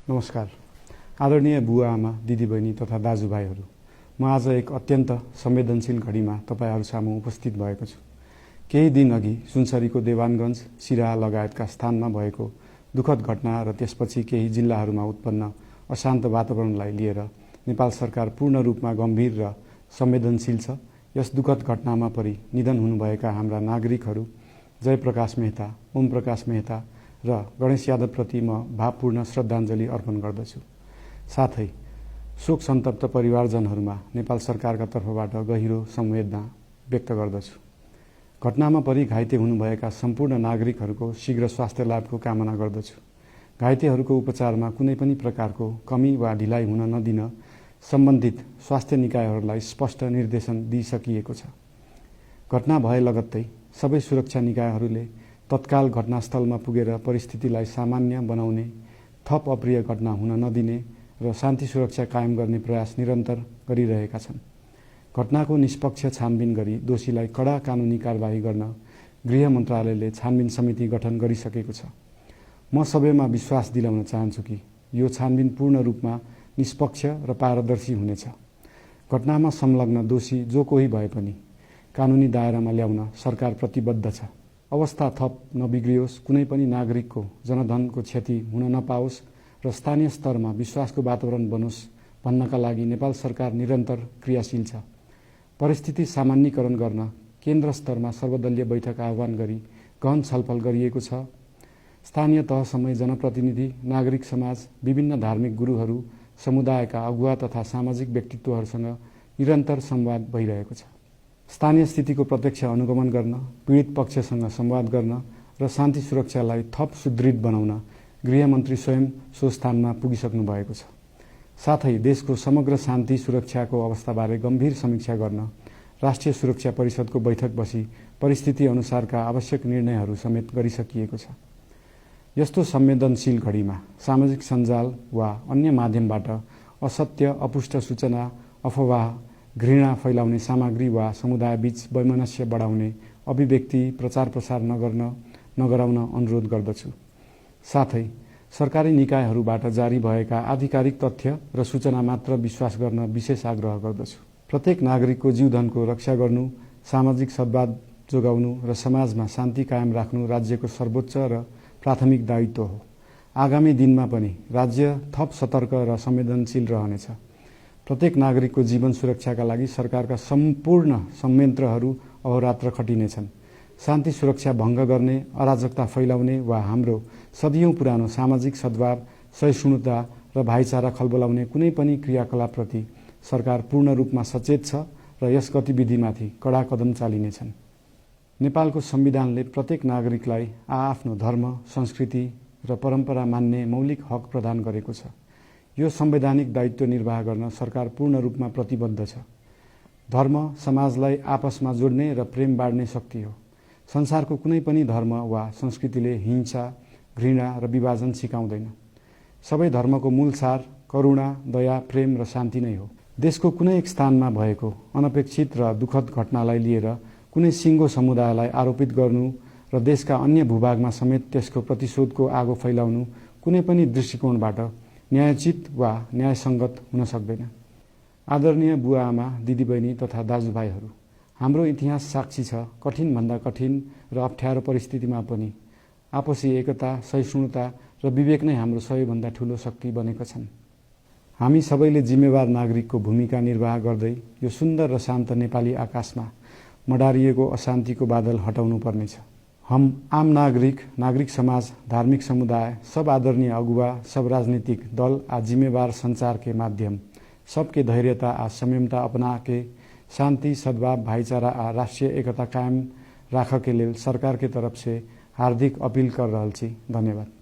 नमस्कार। आदरणीय बुवा आमा, दिदीबहिनी तथा दाजुभाइहरू, म आज एक अत्यन्त संवेदनशील घडीमा तपाईहरू सामु उपस्थित भएको छु। केही दिन अघि सुनसरीको देवानगञ्ज, सिराहा लगायतका स्थानमा भएको दुःखद घटना र त्यसपछि केही जिल्लाहरूमा उत्पन्न अशान्त वातावरणलाई लिएर नेपाल सरकार पूर्ण रूपमा गम्भीर र संवेदनशील छ। यस दुःखद घटनामा परि निधन हुनुभएका हाम्रा नागरिकहरू जयप्रकाश मेहता, ओम प्रकाश मेहता र गणेश यादवप्रति म भावपूर्ण श्रद्धाञ्जली अर्पण गर्दछु। साथै शोक सन्तप्त परिवारजनहरूमा नेपाल सरकारका तर्फबाट गहिरो संवेदना व्यक्त गर्दछु। घटनामा परि घाइते हुनुभएका सम्पूर्ण नागरिकहरूको शीघ्र स्वास्थ्य लाभको कामना गर्दछु। घाइतेहरूको उपचारमा कुनै पनि प्रकारको कमी वा ढिलाइ हुन नदिन सम्बन्धित स्वास्थ्य निकायहरूलाई स्पष्ट निर्देशन दिइसकिएको छ। घटना भए लगत्तै सबै सुरक्षा निकायहरूले तत्काल घटनास्थलमा पुगेर परिस्थितिलाई सामान्य बनाउने, थप अप्रिय घटना हुन नदिने र शान्ति सुरक्षा कायम गर्ने प्रयास निरन्तर गरिरहेका छन्। घटनाको निष्पक्ष छानबिन गरी दोषीलाई कडा कानुनी कारबाही गर्न गृह मन्त्रालयले छानबिन समिति गठन गरिसकेको छ। म सबैमा विश्वास दिलाउन चाहन्छु कि यो छानबिन पूर्ण रूपमा निष्पक्ष र पारदर्शी हुनेछ। घटनामा संलग्न दोषी जो कोही भए पनि कानुनी दायरामा ल्याउन सरकार प्रतिबद्ध छ। अवस्था थप नबिग्रियोस्, कुनै पनि नागरिकको जनधनको क्षति हुन नपाओस् र स्थानीय स्तरमा विश्वासको वातावरण बनोस् भन्नका लागि नेपाल सरकार निरन्तर क्रियाशील छ। परिस्थिति सामान्यीकरण गर्न केन्द्र स्तरमा सर्वदलीय बैठक आह्वान गरी गहन छलफल गरिएको छ। स्थानीय तहसम्मै जनप्रतिनिधि, नागरिक समाज, विभिन्न धार्मिक गुरुहरू, समुदायका अगुवा तथा सामाजिक व्यक्तित्वहरूसँग निरन्तर संवाद भइरहेको छ। स्थानीय स्थितिको प्रत्यक्ष अनुगमन गर्न, पीडित पक्षसँग संवाद गर्न र शान्ति सुरक्षालाई थप सुदृढ बनाउन गृहमन्त्री स्वयं सो स्थानमा पुगिसक्नु भएको छ। साथै देशको समग्र शान्ति सुरक्षाको अवस्थाबारे गम्भीर समीक्षा गर्न राष्ट्रिय सुरक्षा परिषदको बैठक बसी परिस्थिति अनुसारका आवश्यक निर्णयहरू समेत गरिसकिएको छ। यस्तो संवेदनशील घडीमा सामाजिक सञ्जाल वा अन्य माध्यमबाट असत्य, अपुष्ट सूचना, अफवाह, घृणा फैलाउने सामग्री वा समुदायबीच वैमनस्य बढाउने अभिव्यक्ति प्रचार प्रसार नगराउन अनुरोध गर्दछु। साथै सरकारी निकायहरूबाट जारी भएका आधिकारिक तथ्य र सूचना मात्र विश्वास गर्न विशेष आग्रह गर्दछु। प्रत्येक नागरिकको जीवधनको रक्षा गर्नु, सामाजिक सद्भाव जोगाउनु र समाजमा शान्ति कायम राख्नु राज्यको सर्वोच्च र प्राथमिक दायित्व हो। आगामी दिनमा पनि राज्य थप सतर्क र संवेदनशील रहनेछ। प्रत्येक नागरिकको जीवन सुरक्षाका लागि सरकारका सम्पूर्ण संयन्त्रहरू अहोरात्र खटिनेछन्। शान्ति सुरक्षा भङ्ग गर्ने, अराजकता फैलाउने वा हाम्रो सदियौं पुरानो सामाजिक सद्भाव, सहिष्णुता र भाइचारा खलबलाउने कुनै पनि क्रियाकलापप्रति सरकार पूर्ण रूपमा सचेत छ र यस गतिविधिमाथि कडा कदम चालिनेछन्। नेपालको संविधानले प्रत्येक नागरिकलाई आआफ्नो धर्म, संस्कृति र परम्परा मान्ने मौलिक हक प्रदान गरेको छ। यो संवैधानिक दायित्व निर्वाह गर्न सरकार पूर्ण रूपमा प्रतिबद्ध छ। धर्म समाजलाई आपसमा जोड्ने र प्रेम बाँड्ने शक्ति हो। संसारको कुनै पनि धर्म वा संस्कृतिले हिंसा, घृणा र विभाजन सिकाउँदैन। सबै धर्मको मूल सार करुणा, दया, प्रेम र शान्ति नै हो। देशको कुनै एक स्थानमा भएको अनपेक्षित र दुःखद घटनालाई लिएर कुनै सिङ्गो समुदायलाई आरोपित गर्नु र देशका अन्य भूभागमा समेत त्यसको प्रतिशोधको आगो फैलाउनु कुनै पनि दृष्टिकोणबाट न्यायोचित वा न्यायसङ्गत हुन सक्दैन। आदरणीय बुवा आमा, दिदीबहिनी तथा दाजुभाइहरू, हाम्रो इतिहास साक्षी छ कठिनभन्दा कठिन र अप्ठ्यारो परिस्थितिमा पनि आपसी एकता, सहिष्णुता र विवेक नै हाम्रो सबैभन्दा ठूलो शक्ति बनेका छन्। हामी सबैले जिम्मेवार नागरिकको भूमिका निर्वाह गर्दै यो सुन्दर र शान्त नेपाली आकाशमा मडारिएको अशान्तिको बादल हटाउनु पर्नेछ। हम आम नागरिक, नागरिक समाज, धार्मिक समुदाय, सब आदरणीय अगुवा, सब राजनीतिक दल आ जिम्मेवार संचार के माध्यम सबके धैर्यता आ संयमता अपना के शांति, सद्भाव, भाईचारा आ राष्ट्रीय एकता कायम राख के लेल सरकार के तरफ से हार्दिक अपील कर रहल छी। धन्यवाद।